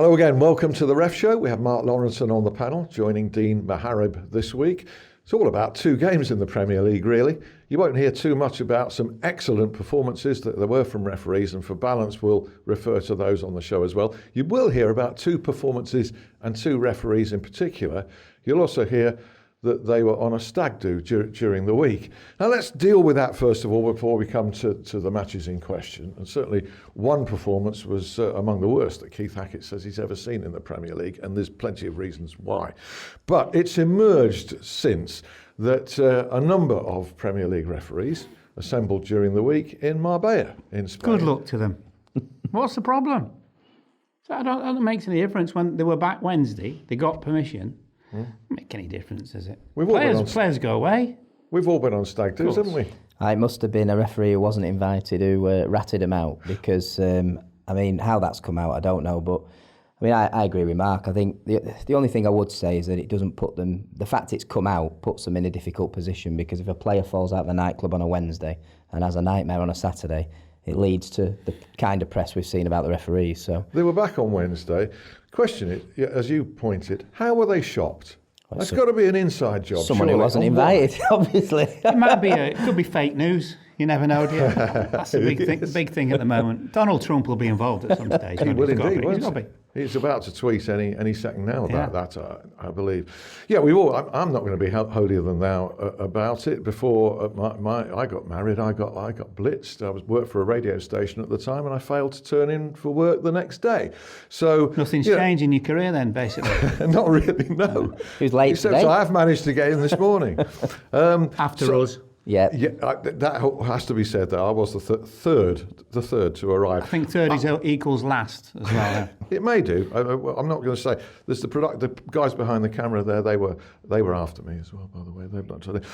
Hello again, welcome to the Ref Show. We have Mark Lawrenson on the panel, joining Dean Mohareb this week. It's all about two games in the Premier League, really. You won't hear too much about some excellent performances that there were from referees, and for balance we'll refer to those on the show as well. You will hear about two performances and two referees in particular. You'll also hear that they were on a stag do during the week. Now let's deal with that first of all before we come to the matches in question. And certainly one performance was among the worst that Keith Hackett says he's ever seen in the Premier League, and there's plenty of reasons why. But it's emerged since that a number of Premier League referees assembled during the week in Marbella in Spain. Good luck to them. What's the problem? So I don't make any difference. When they were back Wednesday, they got permission. Doesn't make any difference, does it? Players go away. We've all been on stag do's, haven't we? It must have been a referee who wasn't invited who ratted him out, because, how that's come out, I don't know. But, I agree with Mark. I think the only thing I would say is that it doesn't put them, the fact it's come out puts them in a difficult position, because if a player falls out of the nightclub on a Wednesday and has a nightmare on a Saturday, it leads to the kind of press we've seen about the referees. So they were back on Wednesday. Question it, as you pointed, how were they shopped? That's got to be an inside job. Someone who wasn't invited, obviously. It could be fake news. You never know, do you? That's the big thing at the moment. Donald Trump will be involved at some stage. He will indeed, won't he? He's about to tweet any second now about that, I believe. Yeah, I'm not going to be holier than thou about it. Before I got married, I got blitzed. I worked for a radio station at the time, and I failed to turn in for work the next day. So nothing's changed in your career then, basically. Not really, no. Who's late Except today? I have managed to get in this morning. After us. Yeah, that has to be said. That I was the third to arrive. I think third equals last as well. It may do. I'm not going to say. There's the guys behind the camera there. They were after me as well. By the way, they've not told it.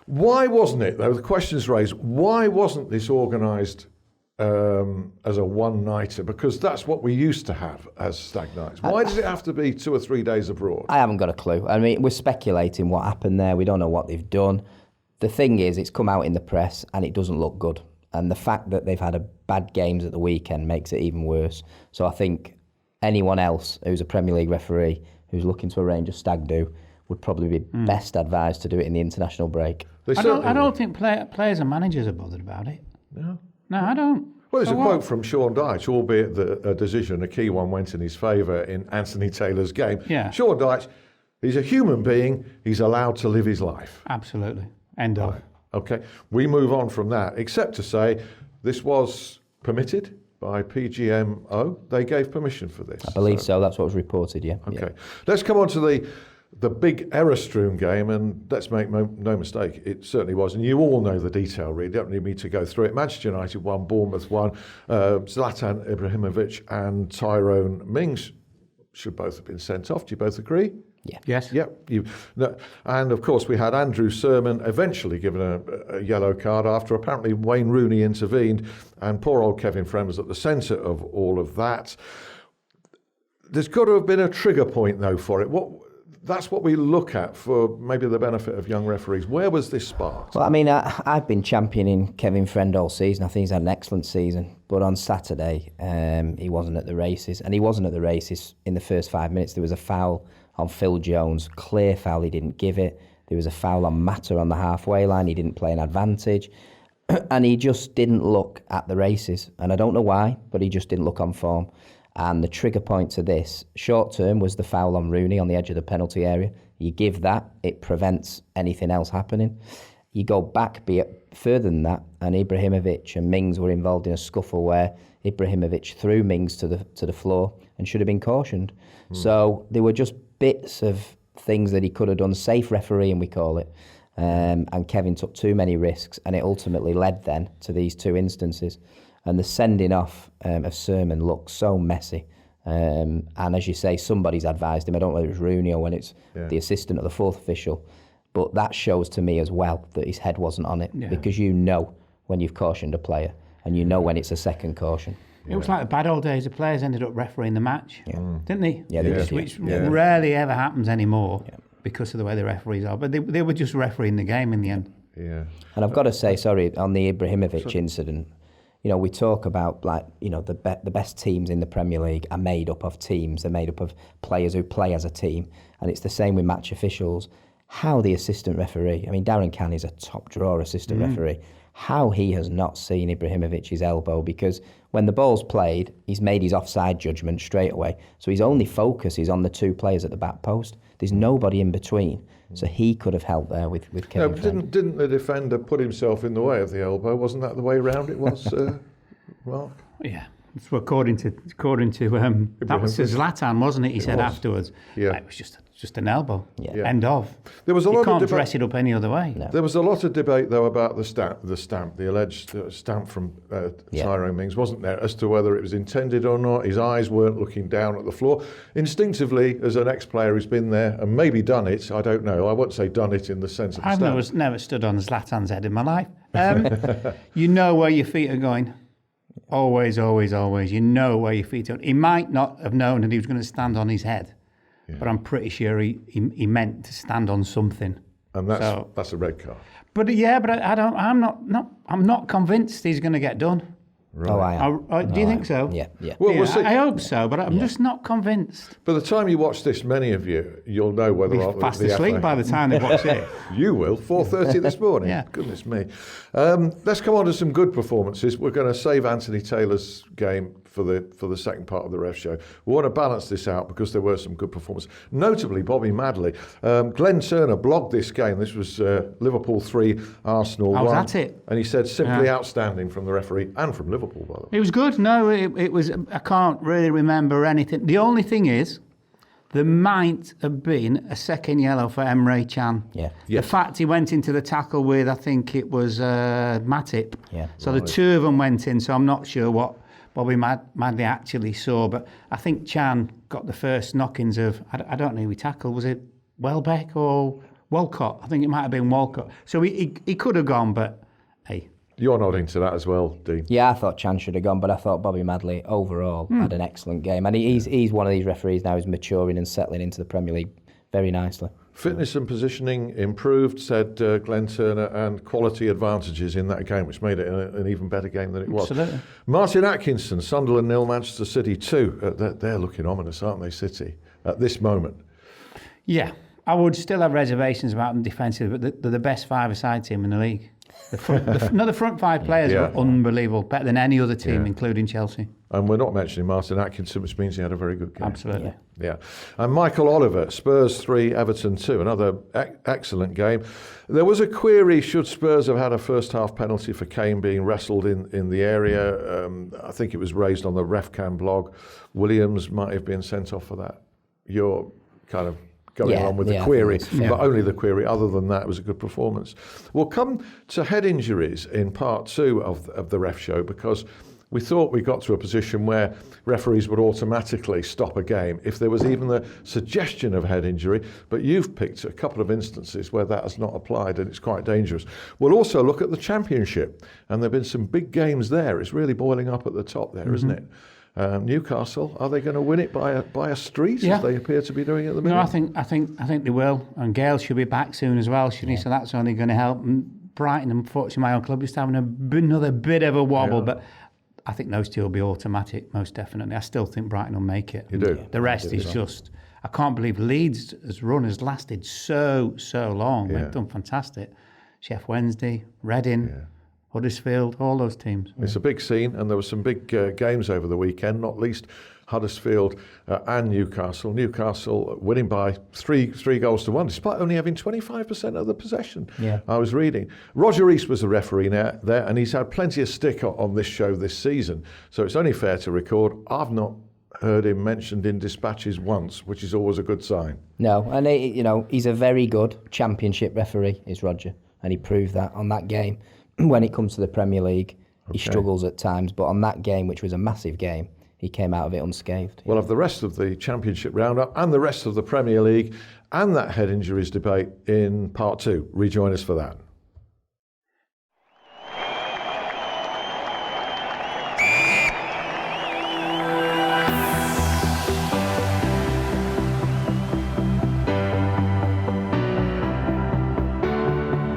Why wasn't it though? The question's raised. Why wasn't this organised as a one-nighter? Because that's what we used to have as stag nights. Why does it have to be 2 or 3 days abroad? I haven't got a clue. We're speculating what happened there. We don't know what they've done. The thing is, it's come out in the press and it doesn't look good. And the fact that they've had bad games at the weekend makes it even worse. So I think anyone else who's a Premier League referee who's looking to arrange a stag do would probably be best advised to do it in the international break. I don't think players and managers are bothered about it. No, I don't. Well, there's a quote from Sean Dyche, albeit a decision, a key one, went in his favour in Anthony Taylor's game. Yeah. Sean Dyche, he's a human being. He's allowed to live his life. Absolutely. End of. Right. Okay, we move on from that, except to say this was permitted by PGMO. They gave permission for this. I believe so. That's what was reported, yeah. Okay, Yeah. Let's come on to the big Erastrum game, and let's make no mistake, it certainly was. And you all know the detail, really. You don't need me to go through it. Manchester United won, Bournemouth won. Zlatan Ibrahimovic and Tyrone Mings should both have been sent off. Do you both agree? Yeah. Yes. Yep. And of course we had Andrew Sermon eventually given a yellow card after apparently Wayne Rooney intervened, and poor old Kevin Friend was at the centre of all of that. There's got to have been a trigger point though for it. That's what we look at for maybe the benefit of young referees. Where was this sparked? Well, I've been championing Kevin Friend all season. I think he's had an excellent season. But on Saturday, he wasn't at the races. And he wasn't at the races in the first 5 minutes. There was a foul on Phil Jones, clear foul, he didn't give it. There was a foul on Mata on the halfway line, he didn't play an advantage. And he just didn't look at the races. And I don't know why, but he just didn't look on form. And the trigger point to this, short term, was the foul on Rooney on the edge of the penalty area. You give that, it prevents anything else happening. You go back further than that, and Ibrahimovic and Mings were involved in a scuffle where Ibrahimovic threw Mings to the floor and should have been cautioned. So there were just bits of things that he could have done, safe refereeing we call it, and Kevin took too many risks, and it ultimately led then to these two instances. And the sending off of Sermon looks so messy. And as you say, somebody's advised him. I don't know whether it's Rooney or when it's the assistant or the fourth official. But that shows to me as well that his head wasn't on it, because you know when you've cautioned a player and you know when it's a second caution. It was like the bad old days. The players ended up refereeing the match, didn't they? Yeah, they did. Which rarely ever happens anymore because of the way the referees are. But they were just refereeing the game in the end. Yeah. And I've got to say, sorry, on the Ibrahimovic incident, we talk about the best teams in the Premier League are made up of teams. They're made up of players who play as a team, and it's the same with match officials. How the assistant referee, Darren Cann is a top drawer assistant referee, how he has not seen Ibrahimovic's elbow, because when the ball's played, he's made his offside judgment straight away. So his only focus is on the two players at the back post. There's nobody in between. So he could have helped there with Kevin. No, didn't the defender put himself in the way of the elbow? Wasn't that the way round it was, Mark? Yeah. So according to that was Zlatan, wasn't it? He said afterwards, it was just an elbow. Yeah. End of. There was a lot you of can't dress it up any other way. No. There was a lot of debate though about the alleged stamp from Tyrone Mings, wasn't there, as to whether it was intended or not. His eyes weren't looking down at the floor. Instinctively, as an ex-player who's been there and maybe done it, I don't know. I won't say done it in the sense of. I've never stood on Zlatan's head in my life. You know where your feet are going. Always, always, always. You know where your feet are. He might not have known that he was going to stand on his head, but I'm pretty sure he meant to stand on something. And that's a red card. But I'm not convinced he's going to get done. Right. Oh, I am. Do you think so? Yeah. Well, we'll see. I hope so, but I'm just not convinced. By the time you watch this, many of you'll know whether or not Be fast asleep by the time they watch it. You will. 4:30 this morning. Yeah. Goodness me. Let's come on to some good performances. We're going to save Anthony Taylor's game for the second part of the ref show. We want to balance this out because there were some good performances. Notably, Bobby Madley. Glenn Turner blogged this game. This was Liverpool 3, Arsenal 1. I was at it. And he said simply outstanding from the referee and from Liverpool, by the way. It was good. No, it was. I can't really remember anything. The only thing is, there might have been a second yellow for Emre Can. Yeah. The fact he went into the tackle with, I think it was Matip. Yeah. So the two of them went in, so I'm not sure what Bobby Madley actually saw, but I think Can got the first knockings of, I don't know who he tackled, was it Welbeck or Walcott? I think it might have been Walcott. So he could have gone, but hey. You're nodding to that as well, Dean. Yeah, I thought Chan should have gone, but I thought Bobby Madley overall had an excellent game. And he's one of these referees now who's maturing and settling into the Premier League very nicely. Fitness and positioning improved, said Glenn Turner, and quality advantages in that game, which made it an even better game than it was. Absolutely. Martin Atkinson, Sunderland 0, Manchester City 2. They're looking ominous, aren't they, City, at this moment? Yeah, I would still have reservations about them defensively, but they're the best five-a-side team in the league. The front five players are unbelievable, better than any other team, including Chelsea. And we're not mentioning Martin Atkinson, which means he had a very good game. Absolutely. Yeah. And Michael Oliver, Spurs 3, Everton 2, another excellent game. There was a query, should Spurs have had a first-half penalty for Kane being wrestled in the area? I think it was raised on the RefCam blog. Williams might have been sent off for that. You're kind of going on with the query, but only the query. Other than that, it was a good performance. We'll come to head injuries in part 2 of the ref show, because we thought we got to a position where referees would automatically stop a game if there was even the suggestion of head injury, but you've picked a couple of instances where that has not applied, and it's quite dangerous. We'll also look at the Championship, and there have been some big games there. It's really boiling up at the top there, isn't it? Newcastle, are they going to win it by a street, as they appear to be doing at the minute? No, I think they will, and Gale should be back soon as well, shouldn't he? So that's only going to help. And Brighton, unfortunately, my own club, is having another bit of a wobble, but I think those two will be automatic, most definitely. I still think Brighton will make it. You do? The rest is just, I can't believe Leeds' run has lasted so long. They've done fantastic. Sheff Wednesday, Reading, Huddersfield, all those teams. It's a big scene, and there were some big games over the weekend, not least Huddersfield and Newcastle. Newcastle winning by three goals to 1, despite only having 25% of the possession. I was reading. Roger Rees was the referee there, and he's had plenty of stick on this show this season, so it's only fair to record I've not heard him mentioned in dispatches once, which is always a good sign. No, and he's a very good Championship referee, is Roger, and he proved that on that game. When it comes to the Premier League, he struggles at times, but on that game, which was a massive game, he came out of it unscathed. We'll have the rest of the Championship roundup and the rest of the Premier League and that head injuries debate in part 2. Rejoin us for that.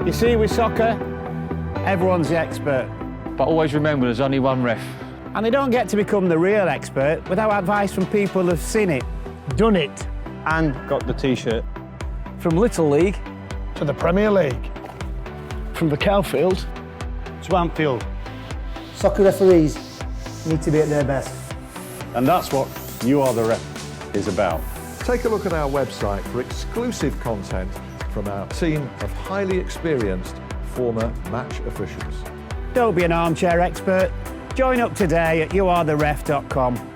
You see, with soccer, everyone's the expert. But always remember, there's only one ref. And they don't get to become the real expert without advice from people who've seen it, done it, And got the T-shirt. from Little League To the Premier League. From the Cowfield To Anfield. Soccer referees need to be at their best. And that's what You Are The Ref is about. Take a look at our website for exclusive content from our team of highly experienced former match officials. Don't be an armchair expert. Join up today at youaretheref.com.